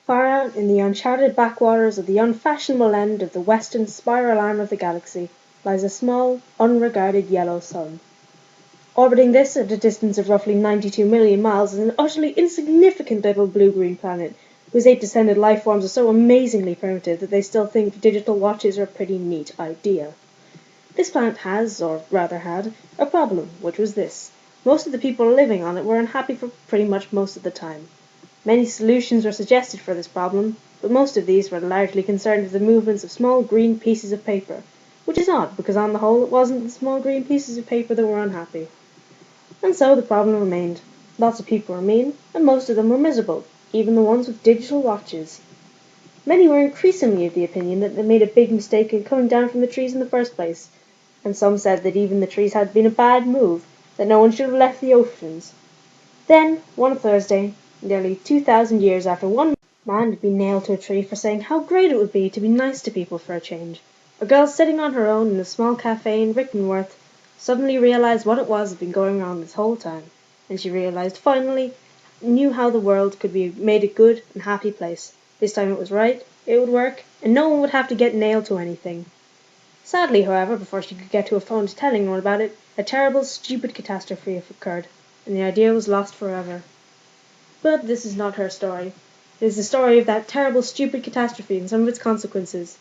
Far out in the uncharted backwaters of the unfashionable end of the western spiral arm of the galaxy lies a small, unregarded yellow sun. Orbiting this at a distance of roughly 92 million miles is an utterly insignificant little blue-green planet, whose ape-descended life forms are so amazingly primitive that they still think digital watches are a pretty neat idea. This planet has, or rather had, a problem, which was this. Most of the people living on it were unhappy for pretty much most of the time. Many solutions were suggested for this problem, but most of these were largely concerned with the movements of small green pieces of paper, which is odd because on the whole it wasn't the small green pieces of paper that were unhappy. And so the problem remained. Lots of people were mean, and most of them were miserable, even the ones with digital watches. Many were increasingly of the opinion that they made a big mistake in coming down from the trees in the first place, and some said that even the trees had been a bad move, that no one should have left the oceans. Then, one Thursday, nearly 2,000 years after one man had been nailed to a tree for saying how great it would be to be nice to people for a change, a girl sitting on her own in a small cafe in Richmondworth suddenly realized what it was that had been going on this whole time, and she knew how the world could be made a good and happy place. This time it was right, it would work, and no one would have to get nailed to anything. Sadly, however, before she could get to a phone to tell anyone about it, a terrible, stupid catastrophe occurred, and the idea was lost forever. But this is not her story. It is the story of that terrible, stupid catastrophe and some of its consequences.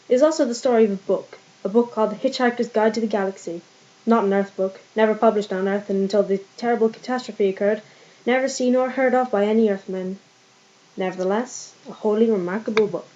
It is also the story of a book called The Hitchhiker's Guide to the Galaxy. Not an Earth book, never published on Earth until the terrible catastrophe occurred, never seen or heard of by any Earthmen. Nevertheless, a wholly remarkable book.